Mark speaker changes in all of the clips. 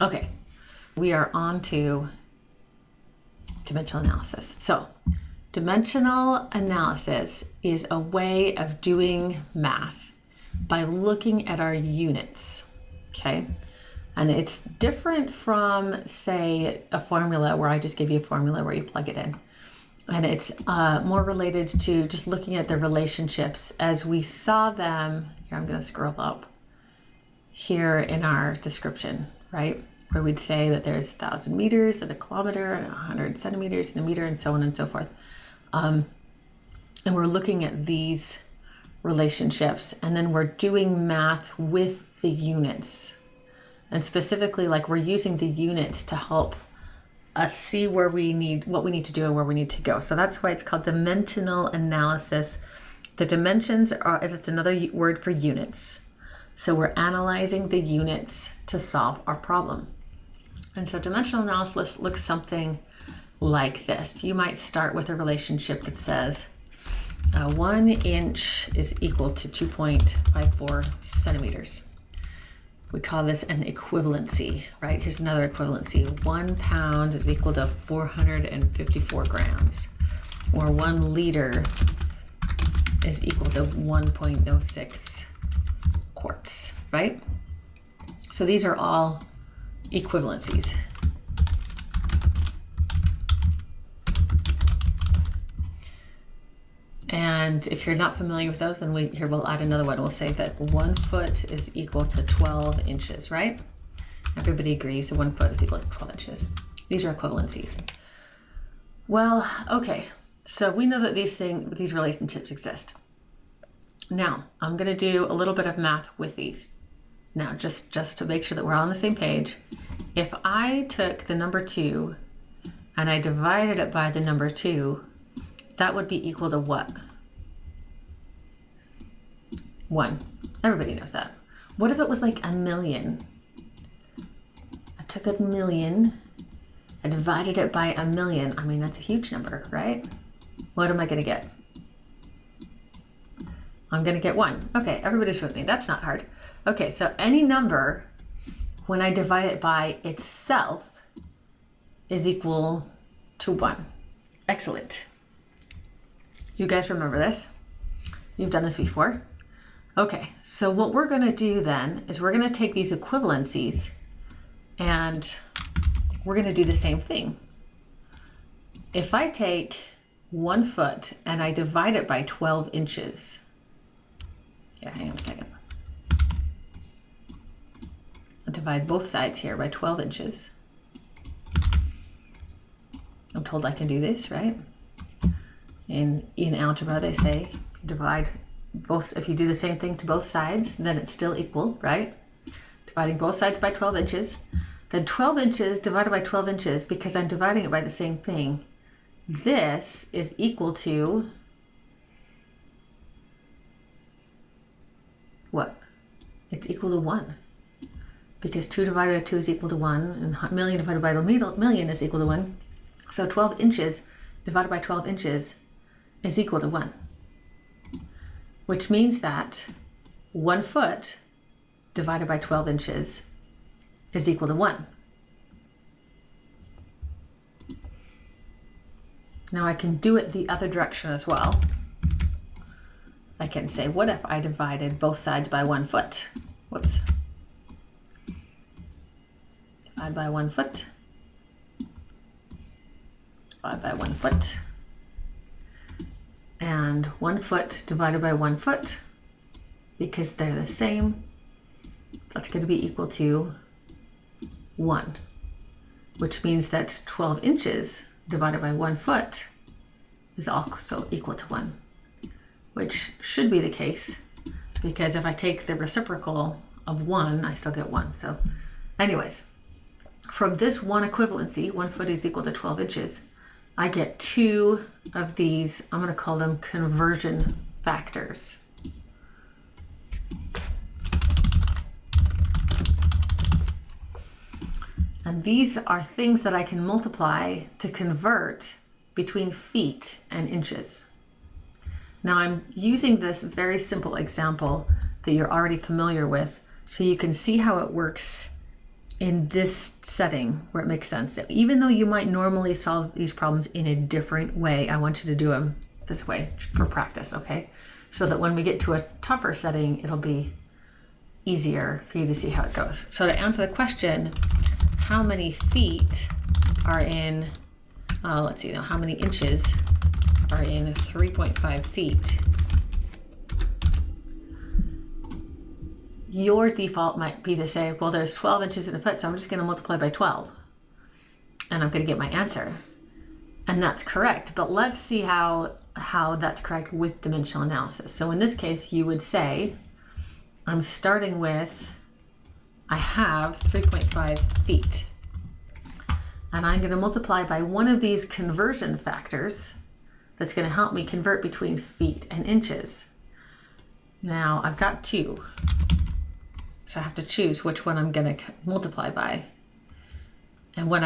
Speaker 1: Okay, we are on to dimensional analysis. So dimensional analysis is a way of doing math by looking at our units, okay? And it's different from, say, a formula where I just give you a formula where you plug it in. And it's more related to just looking at the relationships as we saw them. Here, I'm going to scroll up here in our description, right? Where we'd say that there's 1,000 meters and a kilometer and 100 centimeters and a meter and so on and so forth. And we're looking at these relationships, and then we're doing math with the units. And specifically, like, we're using the units to help us see where we need, what we need to do and where we need to go. So that's why it's called dimensional analysis. The dimensions are, it's another word for units. So we're analyzing the units to solve our problem. And so dimensional analysis looks something like this. You might start with a relationship that says 1 inch is equal to 2.54 centimeters. We call this an equivalency, right? Here's another equivalency. 1 pound is equal to 454 grams, or 1 liter is equal to 1.06 quarts, right? So these are all equivalencies. And if you're not familiar with those, then we'll add another one. We'll say that 1 foot is equal to 12 inches, right? Everybody agrees that 1 foot is equal to 12 inches. These are equivalencies. Well, okay, so we know that these relationships exist. Now, I'm going to do a little bit of math with these. Now, just to make sure that we're all on the same page, if I took the number 2 and I divided it by the number 2, that would be equal to what? 1. Everybody knows that. What if it was like 1,000,000? I took 1,000,000, I divided it by 1,000,000. I mean, that's a huge number, right? What am I going to get? I'm going to get 1. Okay, everybody's with me. That's not hard. Okay, so any number, when I divide it by itself, is equal to 1. Excellent. You guys remember this? You've done this before? Okay, so what we're going to do then is we're going to take these equivalencies and we're going to do the same thing. If I take 1 foot and I divide it by 12 inches, yeah, hang on a second. I'll divide both sides here by 12 inches. I'm told I can do this, right? In algebra, they say divide both. If you do the same thing to both sides, then it's still equal, right? Dividing both sides by 12 inches. Then 12 inches divided by 12 inches, because I'm dividing it by the same thing, this is equal to what? It's equal to 1. Because 2 divided by 2 is equal to 1, and 1,000,000 divided by 1,000,000 is equal to 1. So 12 inches divided by 12 inches is equal to 1. Which means that 1 foot divided by 12 inches is equal to 1. Now I can do it the other direction as well. I can say, what if I divided both sides by 1 foot? Whoops. Divide by 1 foot. Divide by 1 foot. And 1 foot divided by 1 foot, because they're the same, that's going to be equal to 1, which means that 12 inches divided by 1 foot is also equal to 1, which should be the case, because if I take the reciprocal of 1, I still get 1. So anyways, from this one equivalency, 1 foot is equal to 12 inches, I get 2 of these, I'm going to call them conversion factors. And these are things that I can multiply to convert between feet and inches. Now I'm using this very simple example that you're already familiar with, so you can see how it works in this setting where it makes sense. Even though you might normally solve these problems in a different way, I want you to do them this way for practice, okay? So that when we get to a tougher setting, it'll be easier for you to see how it goes. So to answer the question, how many feet are in, let's see now, how many inches are in 3.5 feet? Your default might be to say, well, there's 12 inches in a foot, so I'm just going to multiply by 12. And I'm going to get my answer. And that's correct. But let's see how that's correct with dimensional analysis. So in this case, you would say, I'm starting with, I have 3.5 feet. And I'm going to multiply by one of these conversion factors that's going to help me convert between feet and inches. Now I've got 2. So I have to choose which one I'm going to multiply by. And when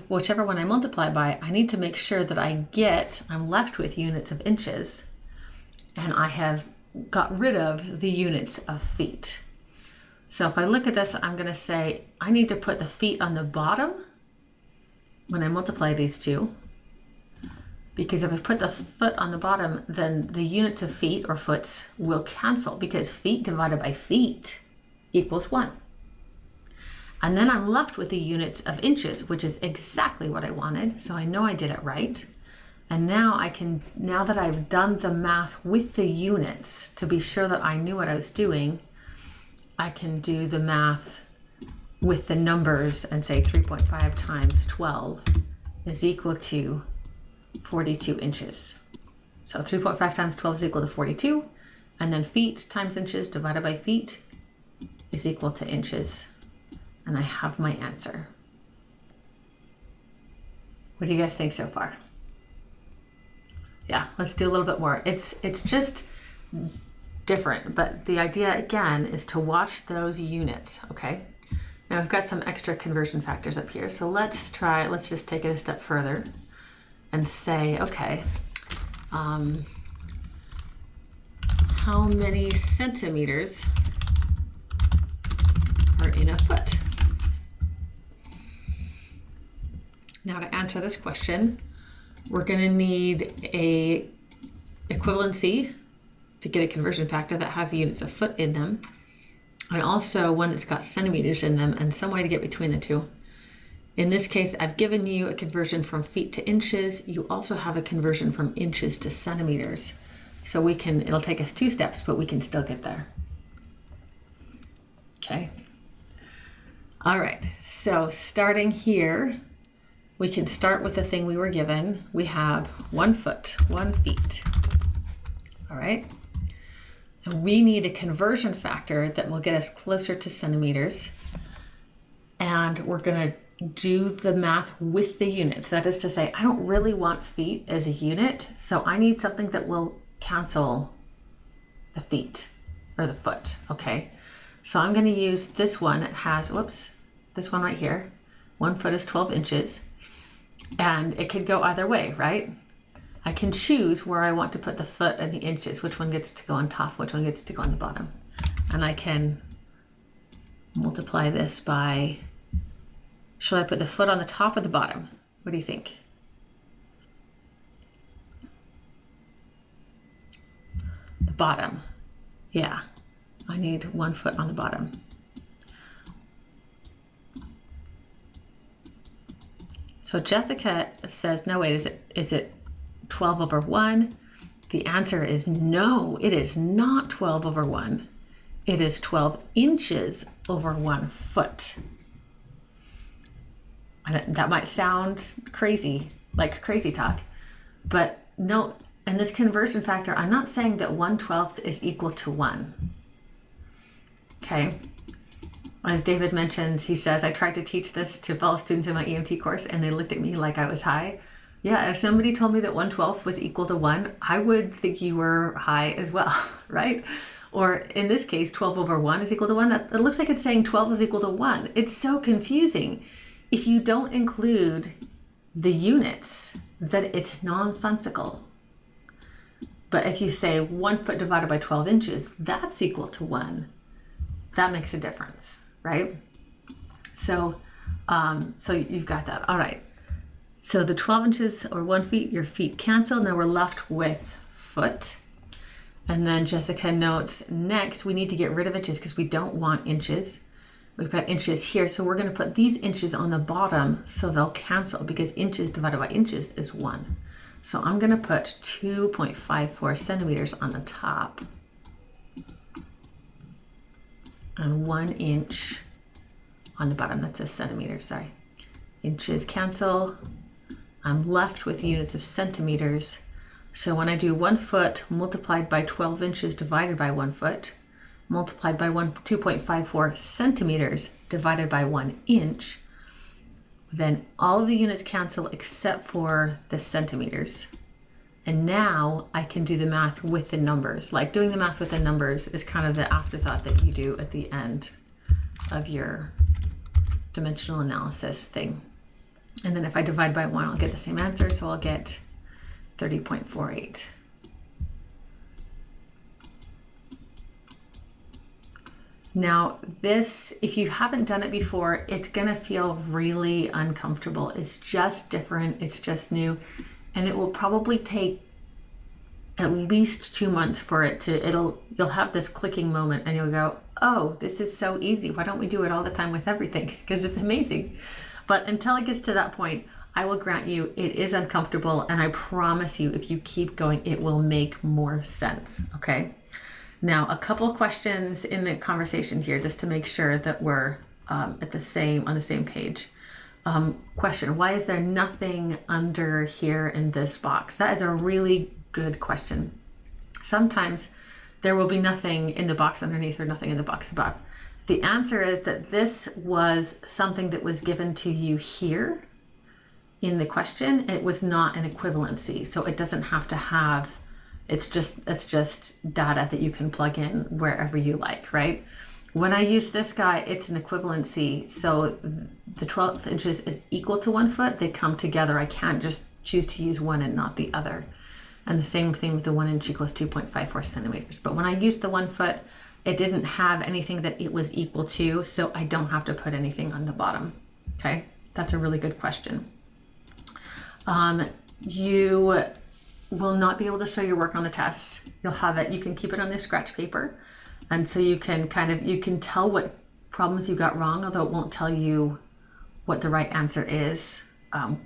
Speaker 1: whichever one I multiply by, I need to make sure that I'm left with units of inches, and I have got rid of the units of feet. So if I look at this, I'm going to say I need to put the feet on the bottom when I multiply these two, because if I put the foot on the bottom, then the units of feet or foots will cancel, because feet divided by feet equals 1. And then I'm left with the units of inches, which is exactly what I wanted. So I know I did it right. And now now that I've done the math with the units to be sure that I knew what I was doing, I can do the math with the numbers and say 3.5 times 12 is equal to 42 inches. So 3.5 times 12 is equal to 42. And then feet times inches divided by feet is equal to inches. And I have my answer. What do you guys think so far? Yeah, let's do a little bit more. It's just different, but the idea again is to watch those units, okay? Now we've got some extra conversion factors up here. So let's just take it a step further and say, okay, how many centimeters are in a foot? Now to answer this question, we're going to need a equivalency to get a conversion factor that has the units of foot in them, and also one that's got centimeters in them, and some way to get between the two. In this case, I've given you a conversion from feet to inches. You also have a conversion from inches to centimeters. So it'll take us 2 steps, but we can still get there. Okay. All right, so starting here, we can start with the thing we were given. We have 1 foot, 1 feet. All right. And we need a conversion factor that will get us closer to centimeters. And we're going to do the math with the units. That is to say, I don't really want feet as a unit, so I need something that will cancel the feet or the foot, okay? So I'm going to use this one. It has, this one right here. 1 foot is 12 inches. And it could go either way, right? I can choose where I want to put the foot and the inches, which one gets to go on top, which one gets to go on the bottom. And I can multiply this by, should I put the foot on the top or the bottom? What do you think? The bottom. Yeah, I need 1 foot on the bottom. So Jessica says, no, wait, is it 12 over 1? The answer is no, it is not 12 over 1. It is 12 inches over 1 foot. And that might sound crazy, like crazy talk, but no, in this conversion factor, I'm not saying that 1/12 is equal to 1. Okay. As David mentions, he says, I tried to teach this to fellow students in my EMT course and they looked at me like I was high. Yeah, if somebody told me that 1/12 was equal to 1, I would think you were high as well, right? Or in this case, 12 over 1 is equal to 1. It looks like it's saying 12 is equal to 1. It's so confusing. If you don't include the units, then it's nonsensical. But if you say 1 foot divided by 12 inches, that's equal to 1. That makes a difference, right? So, so you've got that. All right. So the 12 inches or 1 feet, your feet cancel. Now we're left with foot. And then Jessica notes, next we need to get rid of inches because we don't want inches. We've got inches here. So we're going to put these inches on the bottom so they'll cancel, because inches divided by inches is 1. So I'm going to put 2.54 centimeters on the top and 1 inch on the bottom. That's a centimeter, sorry. Inches cancel. I'm left with units of centimeters. So when I do 1 foot multiplied by 12 inches divided by 1 foot, multiplied by 2.54 centimeters divided by 1 inch, then all of the units cancel except for the centimeters. And now I can do the math with the numbers. Like, doing the math with the numbers is kind of the afterthought that you do at the end of your dimensional analysis thing. And then if I divide by 1, I'll get the same answer. So I'll get 30.48. Now this, if you haven't done it before, it's gonna feel really uncomfortable. It's just different, it's just new, and it will probably take at least 2 months for it to, you'll have this clicking moment and you'll go, oh, this is so easy. Why don't we do it all the time with everything? Because it's amazing. But until it gets to that point, I will grant you it is uncomfortable, and I promise you if you keep going, it will make more sense, okay? Now, a couple of questions in the conversation here, just to make sure that we're on the same page. Question, why is there nothing under here in this box? That is a really good question. Sometimes there will be nothing in the box underneath or nothing in the box above. The answer is that this was something that was given to you here in the question. It was not an equivalency, so it doesn't have to have, it's just data that you can plug in wherever you like, right? When I use this guy, it's an equivalency. So the 12 inches is equal to 1 foot. They come together. I can't just choose to use one and not the other. And the same thing with the 1 inch equals 2.54 centimeters. But when I used the 1 foot, it didn't have anything that it was equal to, so I don't have to put anything on the bottom. Okay, that's a really good question. You will not be able to show your work on the test. You'll have it, you can keep it on this scratch paper. And so you can you can tell what problems you got wrong, although it won't tell you what the right answer is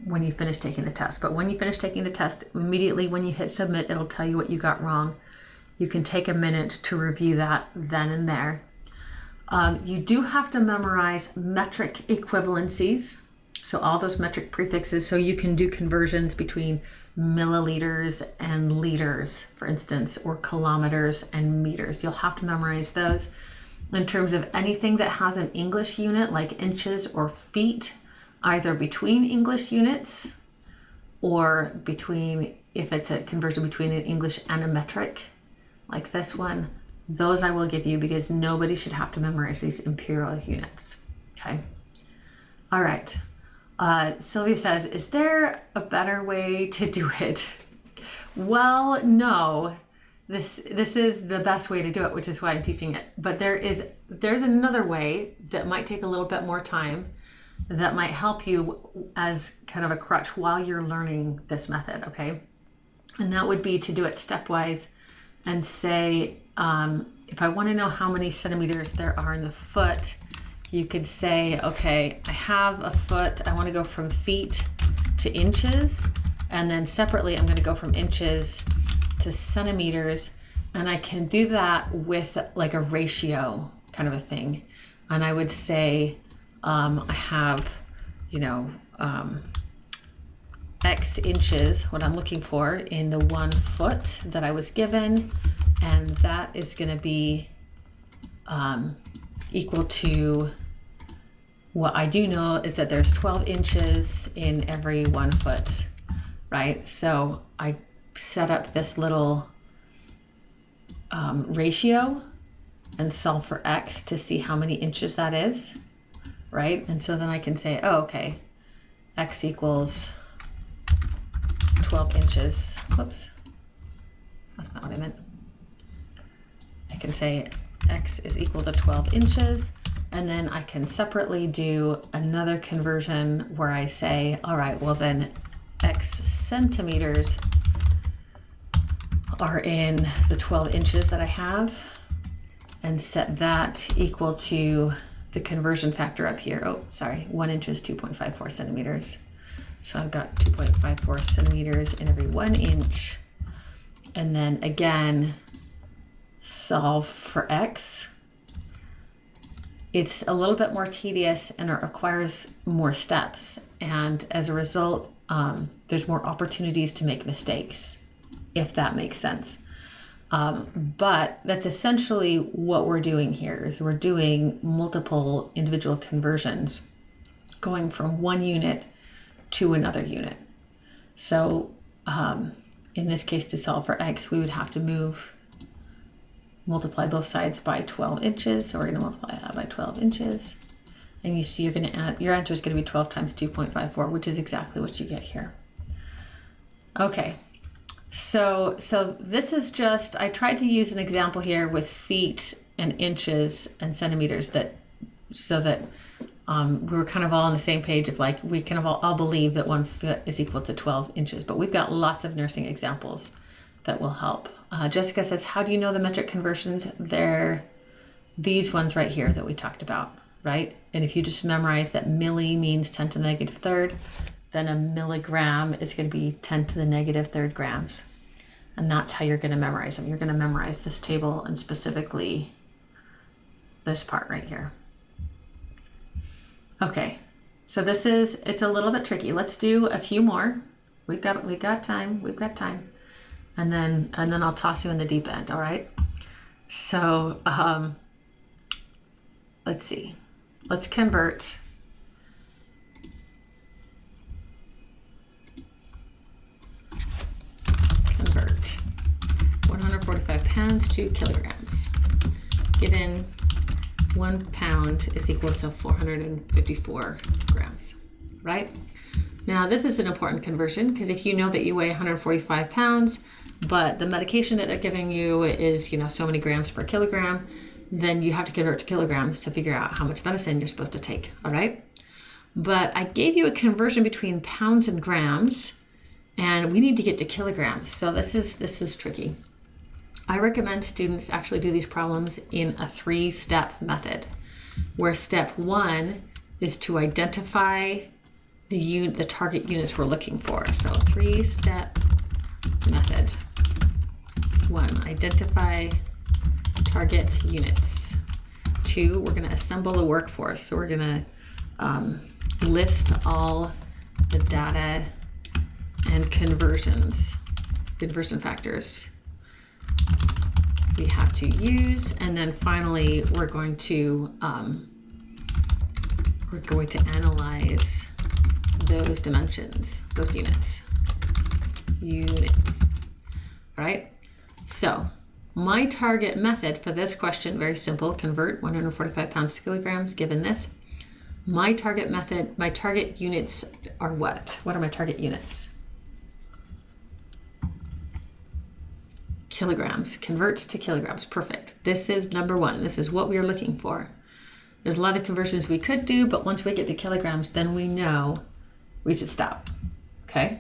Speaker 1: when you finish taking the test. But when you finish taking the test, immediately when you hit submit, it'll tell you what you got wrong. You can take a minute to review that then and there. You do have to memorize metric equivalencies. So all those metric prefixes, so you can do conversions between milliliters and liters, for instance, or kilometers and meters. You'll have to memorize those. In terms of anything that has an English unit, like inches or feet, either between English units or between, if it's a conversion between an English and a metric, like this one, those I will give you because nobody should have to memorize these imperial units, okay? All right. Sylvia says, is there a better way to do it? Well, no, this is the best way to do it, which is why I'm teaching it. But there's another way that might take a little bit more time that might help you as kind of a crutch while you're learning this method, okay? And that would be to do it stepwise and say, if I want to know how many centimeters there are in the foot, you could say, okay, I have a foot, I want to go from feet to inches, and then separately I'm going to go from inches to centimeters, and I can do that with like a ratio kind of a thing. And I would say I have, X inches, what I'm looking for in the 1 foot that I was given, and that is going to be equal to, what I do know is that there's 12 inches in every 1 foot, right? So I set up this little ratio and solve for X to see how many inches that is, right? And so then I can say, oh, okay, X equals 12 inches. Whoops, that's not what I meant. I can say X is equal to 12 inches, And then I can separately do another conversion where I say, all right, well then X centimeters are in the 12 inches that I have, and set that equal to the conversion factor up here. Oh, sorry, 1 inch is 2.54 centimeters. So I've got 2.54 centimeters in every 1 inch. And then again, solve for X. It's a little bit more tedious and it requires more steps. And as a result, there's more opportunities to make mistakes, if that makes sense. But that's essentially what we're doing here, is we're doing multiple individual conversions going from one unit to another unit. So in this case, to solve for X, we would have to multiply both sides by 12 inches. So we're going to multiply that by 12 inches. And you see you're going to add, your answer is going to be 12 times 2.54, which is exactly what you get here. Okay. So this is just, I tried to use an example here with feet and inches and centimeters so that we were kind of all on the same page of like, we kind of all believe that 1 foot is equal to 12 inches, but we've got lots of nursing examples that will help. Jessica says, how do you know the metric conversions? They're these ones right here that we talked about, right? And if you just memorize that milli means 10 to the negative third, then a milligram is going to be 10 to the negative third grams. And that's how you're going to memorize them. You're going to memorize this table and specifically this part right here. Okay, so it's a little bit tricky. Let's do a few more. We've got time. And then I'll toss you in the deep end, all right? So let's see. Let's convert 145 pounds to kilograms. Given 1 pound is equal to 454 grams, right? Now this is an important conversion because if you know that you weigh 145 pounds, but the medication that they're giving you is, so many grams per kilogram, then you have to convert to kilograms to figure out how much medicine you're supposed to take, all right? But I gave you a conversion between pounds and grams, and we need to get to kilograms. So this is tricky. I recommend students actually do these problems in a 3-step method, where step 1 is to identify the target units we're looking for. So 3-step method. 1, identify target units. 2, we're going to assemble the workforce. So we're going to list all the data and conversion factors we have to use, and then finally we're going to analyze those dimensions, those units. All right. So my target method for this question, very simple: convert 145 pounds to kilograms. Given this, my target method, my target units are what? What are my target units? Kilograms. Converts to kilograms. Perfect. This is number 1. This is what we are looking for. There's a lot of conversions we could do, but once we get to kilograms, then we know we should stop. Okay.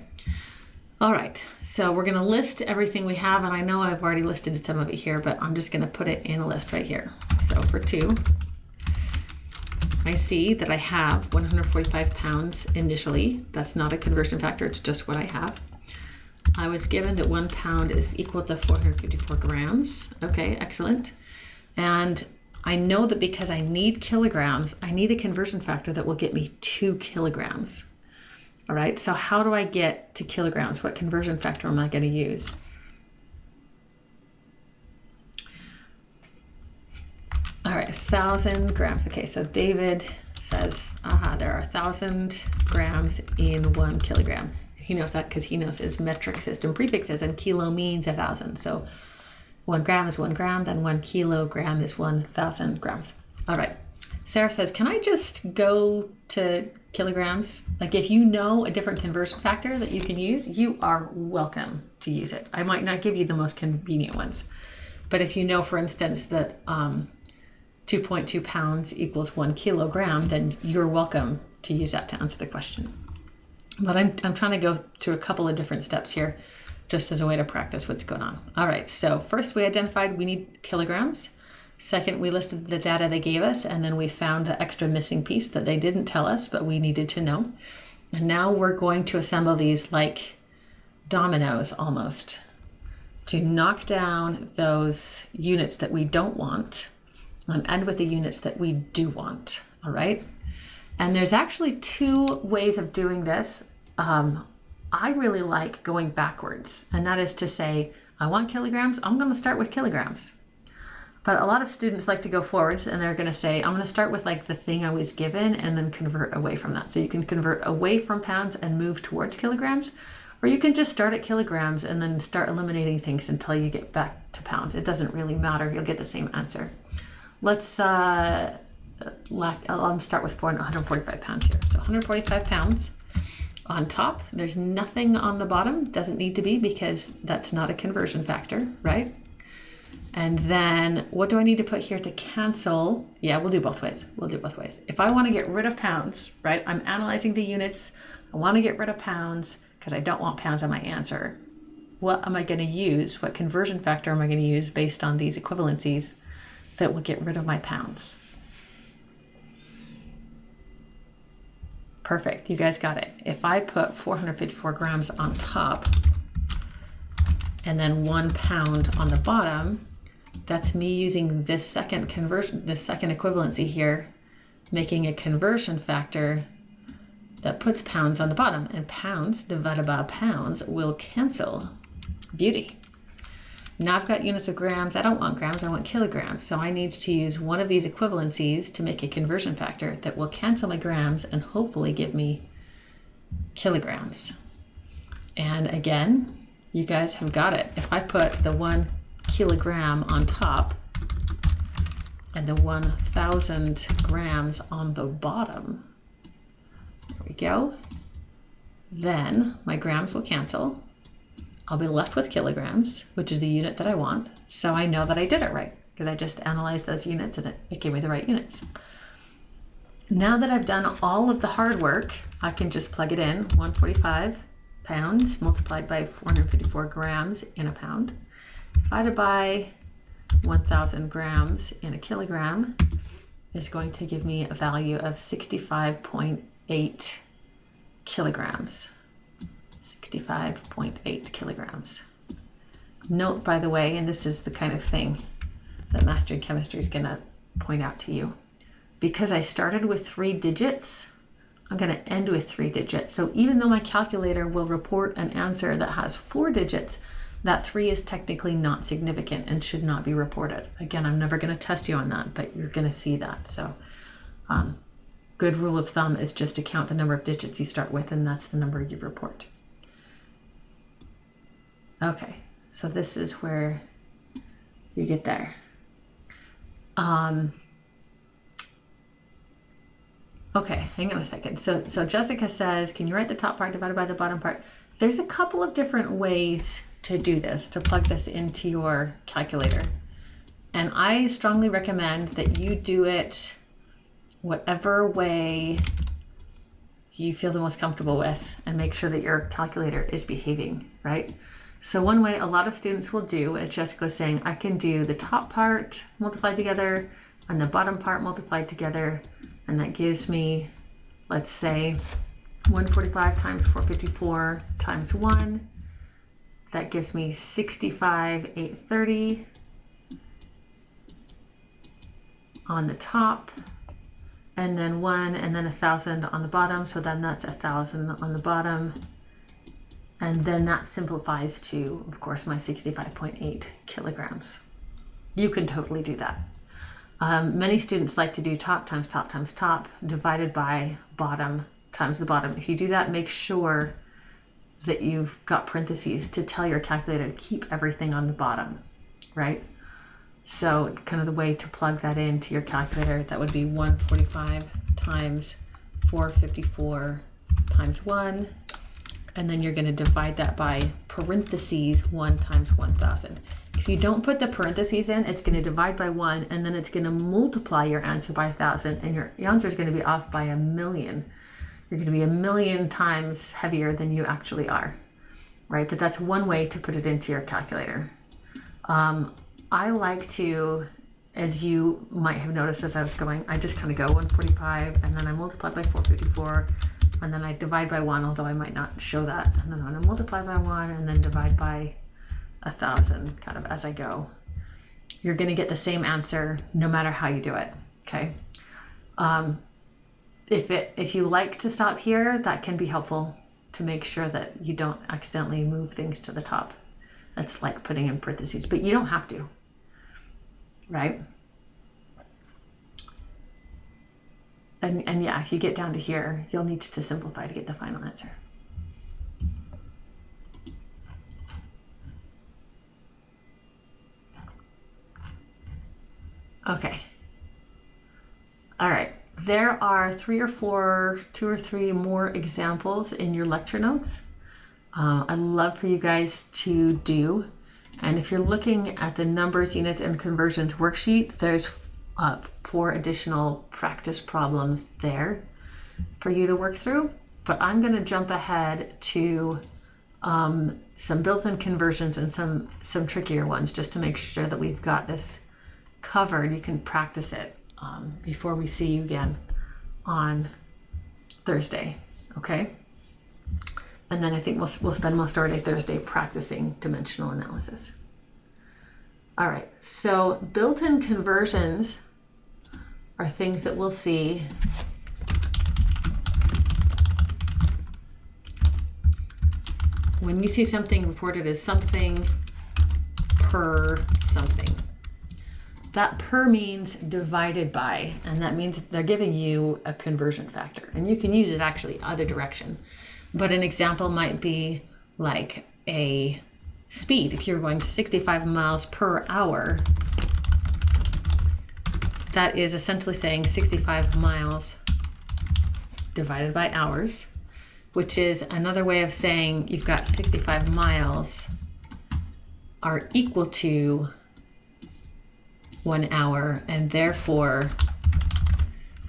Speaker 1: All right. So we're going to list everything we have, and I know I've already listed some of it here, but I'm just going to put it in a list right here. So for 2, I see that I have 145 pounds initially. That's not a conversion factor. It's just what I have. I was given that 1 pound is equal to 454 grams. Okay, excellent. And I know that because I need kilograms, I need a conversion factor that will get me 2 kilograms. All right, so how do I get to kilograms? What conversion factor am I going to use? All right, 1,000 grams. Okay, so David says, there are 1,000 grams in 1 kilogram. He knows that because he knows his metric system prefixes, and kilo means 1,000. So 1 gram is 1 gram, then 1 kilogram is 1,000 grams. All right. Sarah says, can I just go to kilograms? Like if you know a different conversion factor that you can use, you are welcome to use it. I might not give you the most convenient ones, but if you know, for instance, that 2.2 pounds equals 1 kilogram, then you're welcome to use that to answer the question. But I'm trying to go through a couple of different steps here just as a way to practice what's going on. All right, so first we identified we need kilograms. Second, we listed the data they gave us, and then we found the extra missing piece that they didn't tell us, but we needed to know. And now we're going to assemble these like dominoes almost to knock down those units that we don't want and end with the units that we do want, all right? And there's actually two ways of doing this. I really like going backwards, and that is to say, I want kilograms, I'm gonna start with kilograms. But a lot of students like to go forwards and they're gonna say, I'm gonna start with like the thing I was given and then convert away from that. So you can convert away from pounds and move towards kilograms, or you can just start at kilograms and then start eliminating things until you get back to pounds. It doesn't really matter, you'll get the same answer. Let's start with 145 pounds here. So 145 pounds on top. There's nothing on the bottom. Doesn't need to be because that's not a conversion factor, right? And then what do I need to put here to cancel? Yeah, we'll do both ways. We'll do both ways. If I want to get rid of pounds, right? I'm analyzing the units. I want to get rid of pounds because I don't want pounds on my answer. What am I going to use? What conversion factor am I going to use based on these equivalencies that will get rid of my pounds? Perfect, you guys got it. If I put 454 grams on top and then 1 pound on the bottom, that's me using this second equivalency here, making a conversion factor that puts pounds on the bottom, and pounds divided by pounds will cancel. Beauty. Now I've got units of grams. I don't want grams, I want kilograms. So I need to use one of these equivalencies to make a conversion factor that will cancel my grams and hopefully give me kilograms. And again, you guys have got it. If I put the 1 kilogram on top and the 1,000 grams on the bottom, there we go, then my grams will cancel. I'll be left with kilograms, which is the unit that I want. So I know that I did it right because I just analyzed those units and it gave me the right units. Now that I've done all of the hard work, I can just plug it in. 145 pounds multiplied by 454 grams in a pound, divided by 1,000 grams in a kilogram is going to give me a value of 65.8 kilograms. 65.8 kilograms. Note, by the way, and this is the kind of thing that Mastering Chemistry is going to point out to you, because I started with 3 digits, I'm going to end with 3 digits. So even though my calculator will report an answer that has 4 digits, that 3 is technically not significant and should not be reported. Again, I'm never going to test you on that, but you're going to see that. So good rule of thumb is just to count the number of digits you start with, and that's the number you report. Okay, so this is where you get there. Okay, hang on a second. So Jessica says, can you write the top part divided by the bottom part? There's a couple of different ways to do this, to plug this into your calculator. And I strongly recommend that you do it whatever way you feel the most comfortable with and make sure that your calculator is behaving, right? So one way a lot of students will do, as Jessica was saying, I can do the top part multiplied together and the bottom part multiplied together, and that gives me, let's say, 145 times 454 times 1. That gives me 65,830 on the top, and then 1 and then 1,000 on the bottom. So then that's 1,000 on the bottom. And then that simplifies to, of course, my 65.8 kilograms. You can totally do that. Many students like to do top times top times top divided by bottom times the bottom. If you do that, make sure that you've got parentheses to tell your calculator to keep everything on the bottom, right? So kind of the way to plug that into your calculator, that would be 145 times 454 times 1 And then you're going to divide that by parentheses 1 times 1,000. If you don't put the parentheses in, it's going to divide by 1, and then it's going to multiply your answer by 1,000, and your answer is going to be off by 1,000,000. You're going to be 1,000,000 times heavier than you actually are, right? But that's one way to put it into your calculator. I like to, as you might have noticed as I was going, I just kind of go 145, and then I multiply by 454, and then I divide by 1, although I might not show that. And then I'm going to multiply by 1 and then divide by 1,000 kind of as I go. You're going to get the same answer no matter how you do it, okay? If you like to stop here, that can be helpful to make sure that you don't accidentally move things to the top. That's like putting in parentheses, but you don't have to, right? And yeah, if you get down to here, you'll need to simplify to get the final answer. Okay. All right. There are 2 or 3 more examples in your lecture notes. I'd love for you guys to do. And if you're looking at the numbers, units, and conversions worksheet, there's 4 additional practice problems there for you to work through. But I'm going to jump ahead to some built-in conversions and some trickier ones just to make sure that we've got this covered. You can practice it before we see you again on Thursday, okay? And then I think we'll spend most of our day Thursday practicing dimensional analysis. All right, so built-in conversions are things that we'll see when you see something reported as something per something. That per means divided by, and that means they're giving you a conversion factor. And you can use it actually other direction. But an example might be like a speed. If you're going 65 miles per hour, that is essentially saying 65 miles divided by hours, which is another way of saying you've got 65 miles are equal to 1 hour, and therefore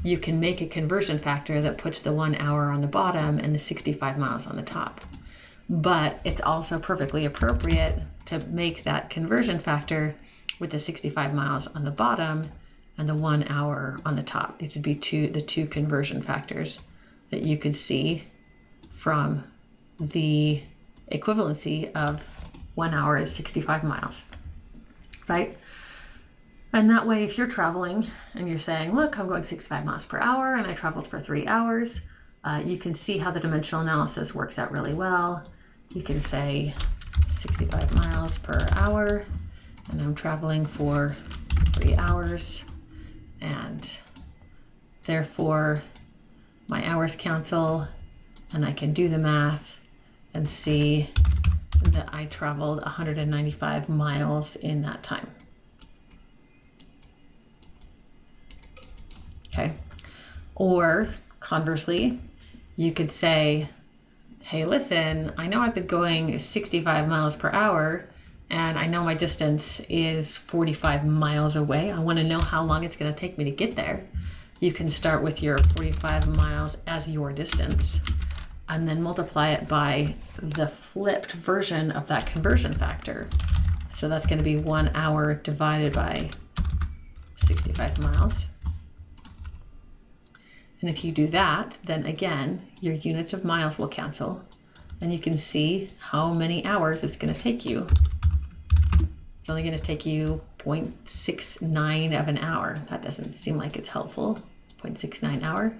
Speaker 1: you can make a conversion factor that puts the 1 hour on the bottom and the 65 miles on the top. But it's also perfectly appropriate to make that conversion factor with the 65 miles on the bottom and the 1 hour on the top. These would be the two conversion factors that you could see from the equivalency of 1 hour is 65 miles, right? And that way, if you're traveling and you're saying, look, I'm going 65 miles per hour and I traveled for 3 hours, you can see how the dimensional analysis works out really well. You can say 65 miles per hour and I'm traveling for 3 hours, and therefore my hours cancel, and I can do the math and see that I traveled 195 miles in that time. Okay. Or conversely, you could say, hey, listen, I know I've been going 65 miles per hour and I know my distance is 45 miles away. I want to know how long it's going to take me to get there. You can start with your 45 miles as your distance and then multiply it by the flipped version of that conversion factor. So that's going to be 1 hour divided by 65 miles. And if you do that, then again, your units of miles will cancel and you can see how many hours it's going to take you. It's only going to take you 0.69 of an hour. That doesn't seem like it's helpful. 0.69 hour.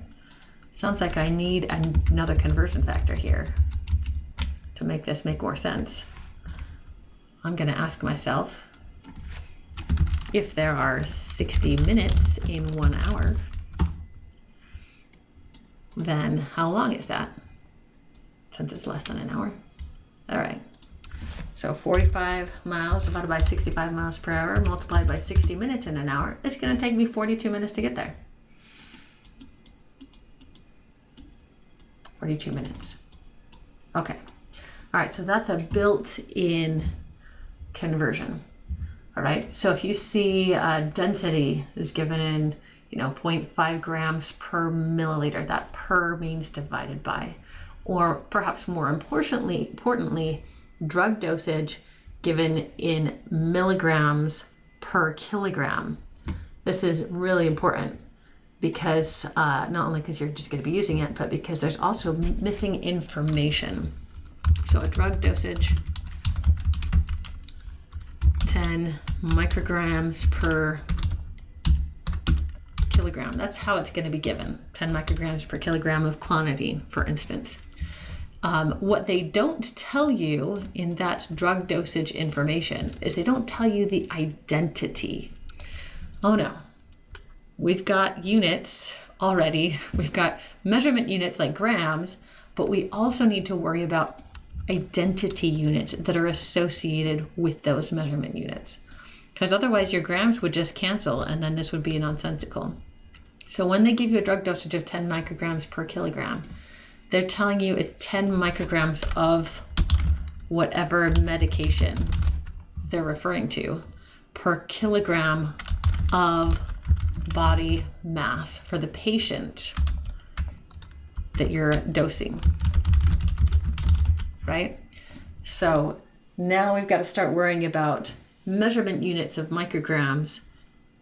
Speaker 1: Sounds like I need another conversion factor here to make this make more sense. I'm going to ask myself, if there are 60 minutes in 1 hour, then how long is that? Since it's less than an hour. All right. So 45 miles divided by 65 miles per hour multiplied by 60 minutes in an hour. It's going to take me 42 minutes to get there. 42 minutes. Okay. All right, so that's a built-in conversion. All right, so if you see density is given in, 0.5 grams per milliliter, that per means divided by, or perhaps more importantly, drug dosage given in milligrams per kilogram. This is really important because not only because you're just going to be using it, but because there's also missing information. So a drug dosage, 10 micrograms per kilogram. That's how it's going to be given, 10 micrograms per kilogram of clonidine, for instance. What they don't tell you in that drug dosage information is they don't tell you the identity. Oh no, we've got units already. We've got measurement units like grams, but we also need to worry about identity units that are associated with those measurement units. Because otherwise your grams would just cancel and then this would be nonsensical. So when they give you a drug dosage of 10 micrograms per kilogram, they're telling you it's 10 micrograms of whatever medication they're referring to per kilogram of body mass for the patient that you're dosing, right? So now we've got to start worrying about measurement units of micrograms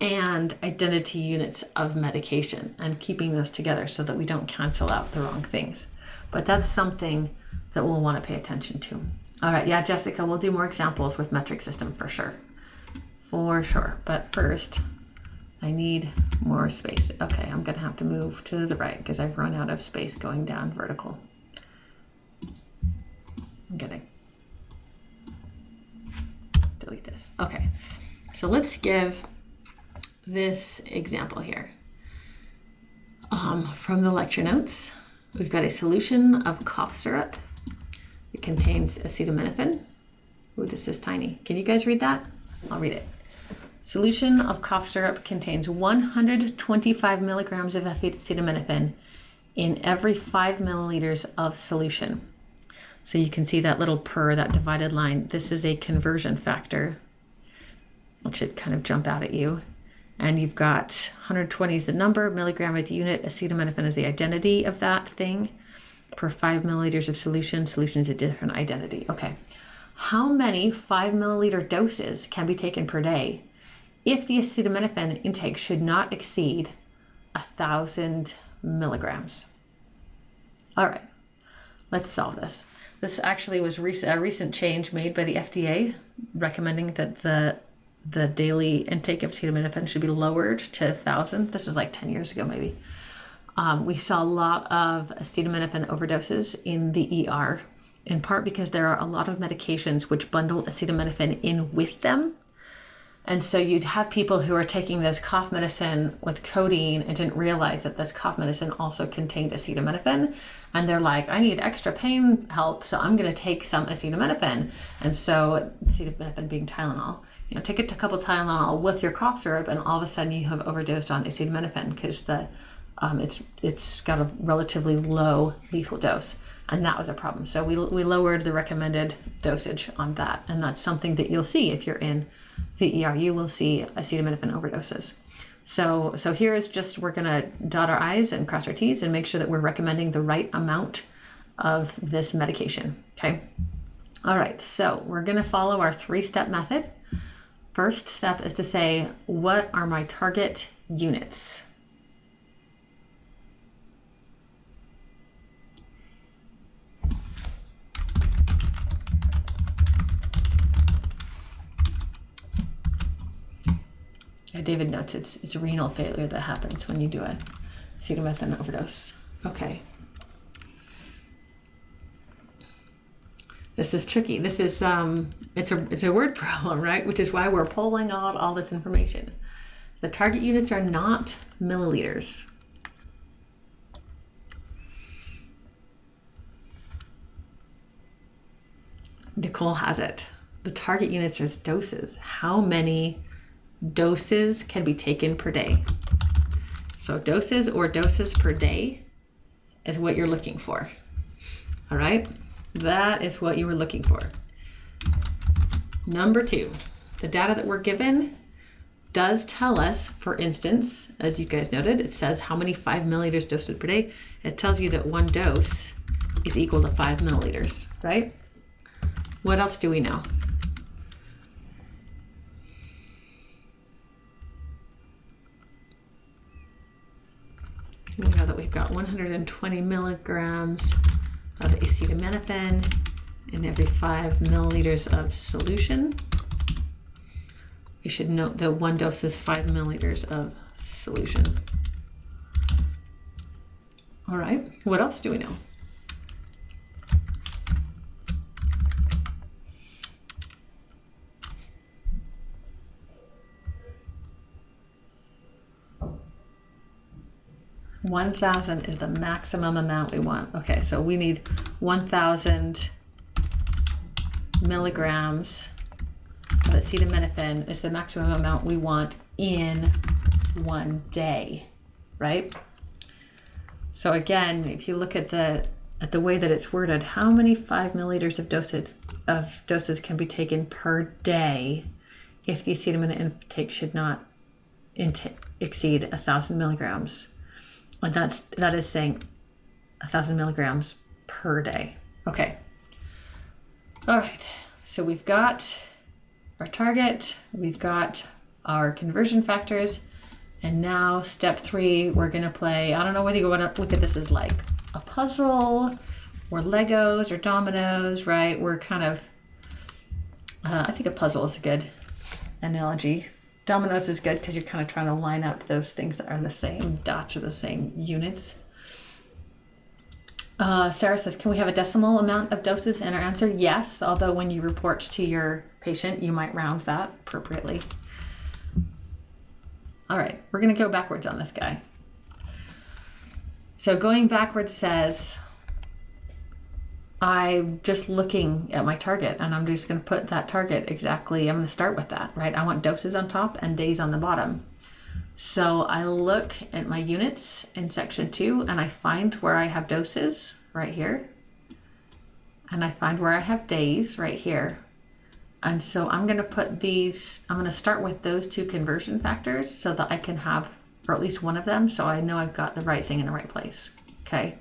Speaker 1: and identity units of medication and keeping those together so that we don't cancel out the wrong things. But that's something that we'll want to pay attention to. All right, yeah, Jessica, we'll do more examples with metric system for sure. For sure. But first, I need more space. Okay, I'm going to have to move to the right because I've run out of space going down vertical. I'm going to delete this. Okay, so let's give this example here. From the lecture notes, we've got a solution of cough syrup. It contains acetaminophen. Ooh, this is tiny. Can you guys read that? I'll read it. Solution of cough syrup contains 125 milligrams of acetaminophen in every 5 milliliters of solution. So you can see that little per, that divided line. This is a conversion factor, which should kind of jump out at you. And you've got 120 is the number, milligram is the unit, acetaminophen is the identity of that thing. Per 5 milliliters of solution, solution is a different identity. Okay, how many 5 milliliter doses can be taken per day if the acetaminophen intake should not exceed 1,000 milligrams? All right, let's solve this. This actually was a recent change made by the FDA recommending that the daily intake of acetaminophen should be lowered to 1,000. This was like 10 years ago, maybe. We saw a lot of acetaminophen overdoses in the ER, in part because there are a lot of medications which bundle acetaminophen in with them. And so you'd have people who are taking this cough medicine with codeine and didn't realize that this cough medicine also contained acetaminophen. And they're like, I need extra pain help, so I'm going to take some acetaminophen. And so acetaminophen being Tylenol, take a couple Tylenol with your cough syrup, and all of a sudden you have overdosed on acetaminophen because it's got a relatively low lethal dose, and that was a problem. So we lowered the recommended dosage on that, and that's something that you'll see if you're in the ER. You will see acetaminophen overdoses. So here is just, we're going to dot our I's and cross our T's and make sure that we're recommending the right amount of this medication. Okay. All right. So we're going to follow our 3-step method. First step is to say, what are my target units? David notes it's renal failure that happens when you do a acetaminophen overdose. Okay. This is tricky. This is it's a word problem, right? Which is why we're pulling out all this information. The target units are not milliliters. Nicole has it. The target units are doses. How many doses can be taken per day? So doses or doses per day is what you're looking for. All right. That is what you were looking for. Number 2, the data that we're given does tell us, for instance, as you guys noted, it says how many 5 milliliters dosed per day. It tells you that 1 dose is equal to 5 milliliters, right? What else do we know? We know that we've got 120 milligrams of acetaminophen in every 5 milliliters of solution. You should note that 1 dose is 5 milliliters of solution. All right, what else do we know? $1,000 is the maximum amount we want. Okay, so we need 1,000 milligrams of acetaminophen is the maximum amount we want in 1 day, right? So again, if you look at the way that it's worded, how many 5 milliliters of doses can be taken per day if the acetaminophen intake should not exceed 1,000 milligrams? And that is saying 1,000 milligrams per day. Okay. All right. So we've got our target, we've got our conversion factors, and now step 3, we're going to play, I don't know whether you want to look at this as like a puzzle or Legos or dominoes, right? We're kind of, I think a puzzle is a good analogy. Dominoes is good because you're kind of trying to line up those things that are the same dots or the same units. Sarah says, can we have a decimal amount of doses? And our answer, yes. Although when you report to your patient, you might round that appropriately. All right, we're going to go backwards on this guy. So going backwards says, I'm just looking at my target and I'm just going to put that target exactly. I'm going to start with that, right? I want doses on top and days on the bottom. So I look at my units in section 2 and I find where I have doses right here. And I find where I have days right here. And so I'm going to put these, I'm going to start with those 2 conversion factors so that I can have, or at least one of them, so I know I've got the right thing in the right place. Okay.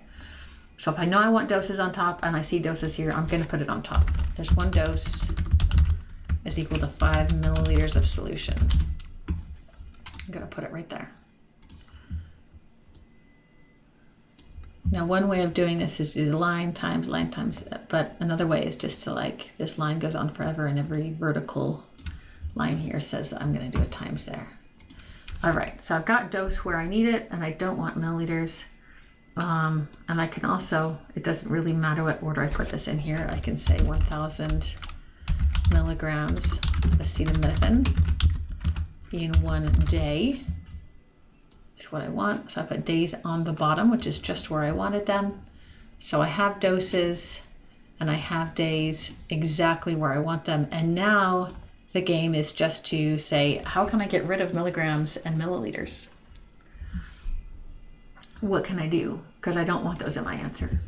Speaker 1: So if I know I want doses on top and I see doses here, I'm going to put it on top. There's 1 dose is equal to 5 milliliters of solution. I'm going to put it right there. Now, one way of doing this is to do line times, but another way is just to like, this line goes on forever and every vertical line here says that I'm going to do a times there. All right, so I've got dose where I need it and I don't want milliliters. And I can also, it doesn't really matter what order I put this in here. I can say 1,000 milligrams of acetaminophen in 1 day is what I want. So I put days on the bottom, which is just where I wanted them. So I have doses and I have days exactly where I want them. And now the game is just to say, how can I get rid of milligrams and milliliters? What can I do? Because I don't want those in my answer.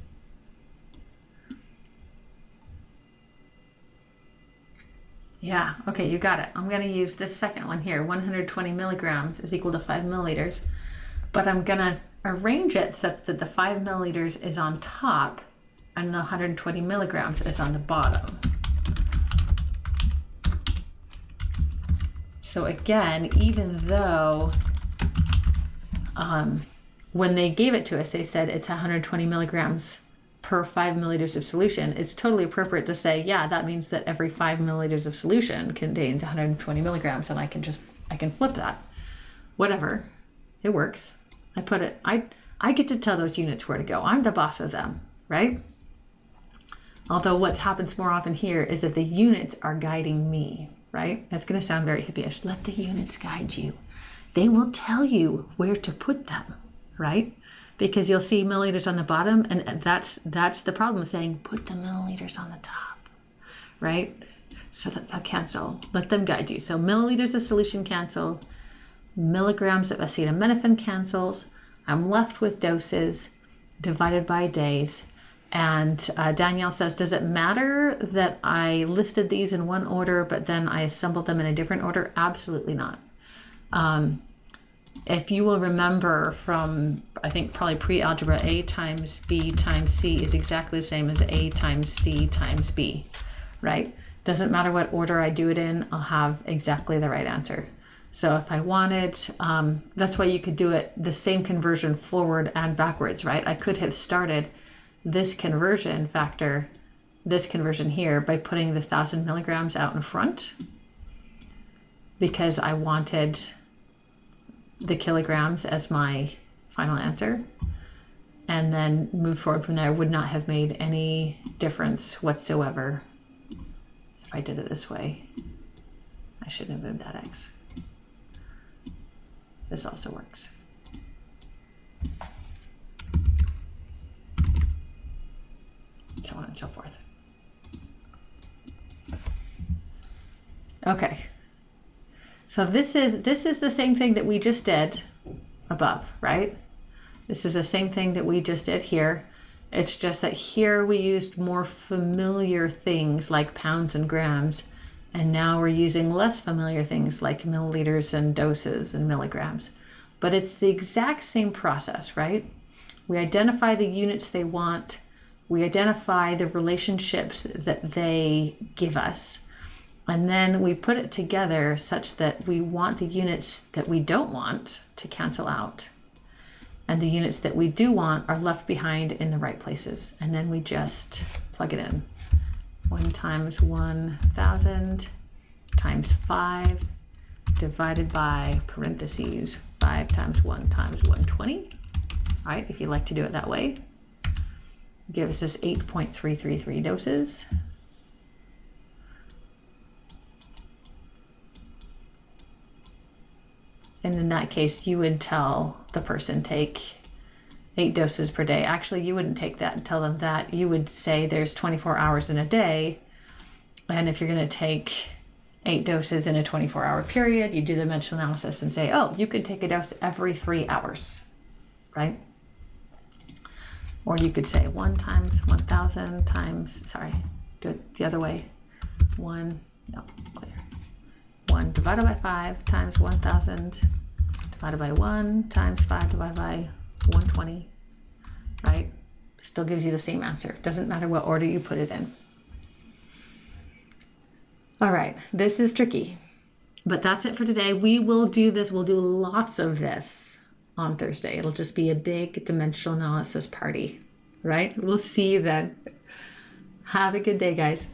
Speaker 1: Yeah, okay, you got it. I'm going to use this second one here. 120 milligrams is equal to 5 milliliters. But I'm going to arrange it such that the 5 milliliters is on top and the 120 milligrams is on the bottom. So again, even though when they gave it to us, they said it's 120 milligrams per 5 milliliters of solution. It's totally appropriate to say, yeah, that means that every 5 milliliters of solution contains 120 milligrams, and I can flip that. Whatever, it works. I put it, I get to tell those units where to go. I'm the boss of them, right? Although what happens more often here is that the units are guiding me, right? That's going to sound very hippie-ish. Let the units guide you. They will tell you where to put them, right? Because you'll see milliliters on the bottom, and that's the problem, saying put the milliliters on the top, right? So that they'll cancel. Let them guide you. So milliliters of solution cancel, milligrams of acetaminophen cancels. I'm left with doses divided by days, And Danielle says, does it matter that I listed these in one order, but then I assembled them in a different order? Absolutely not. If you will remember from, I think probably pre-algebra, A times B times C is exactly the same as A times C times B, right? Doesn't matter what order I do it in, I'll have exactly the right answer. So if I wanted, that's why you could do it the same conversion forward and backwards, right? I could have started this conversion factor, this conversion here, by putting the 1,000 milligrams out in front because I wanted the kilograms as my final answer, and then move forward from there. Would not have made any difference whatsoever if I did it this way. I shouldn't have moved that X. This also works. So on and so forth. Okay. So this is the same thing that we just did above, right? This is the same thing that we just did here. It's just that here we used more familiar things like pounds and grams, and now we're using less familiar things like milliliters and doses and milligrams. But it's the exact same process, right? We identify the units they want. We identify the relationships that they give us. And then we put it together such that we want the units that we don't want to cancel out. And the units that we do want are left behind in the right places. And then we just plug it in. 1 times 1,000 times 5 divided by parentheses 5 times 1 times 120. All right, if you like to do it that way. Gives us 8.333 doses. And in that case, you would tell the person take 8 doses per day. Actually, you wouldn't take that and tell them that. You would say there's 24 hours in a day. And if you're going to take 8 doses in a 24-hour period, you do the dimensional analysis and say, oh, you could take a dose every 3 hours, right? Or you could say 1 times 1,000 times, sorry, do it the other way. 1 divided by 5 times 1,000 divided by 1 times 5 divided by 120, right? Still gives you the same answer. Doesn't matter what order you put it in. All right, this is tricky, but that's it for today. We will do this. We'll do lots of this on Thursday. It'll just be a big dimensional analysis party, right? We'll see you then. Have a good day, guys.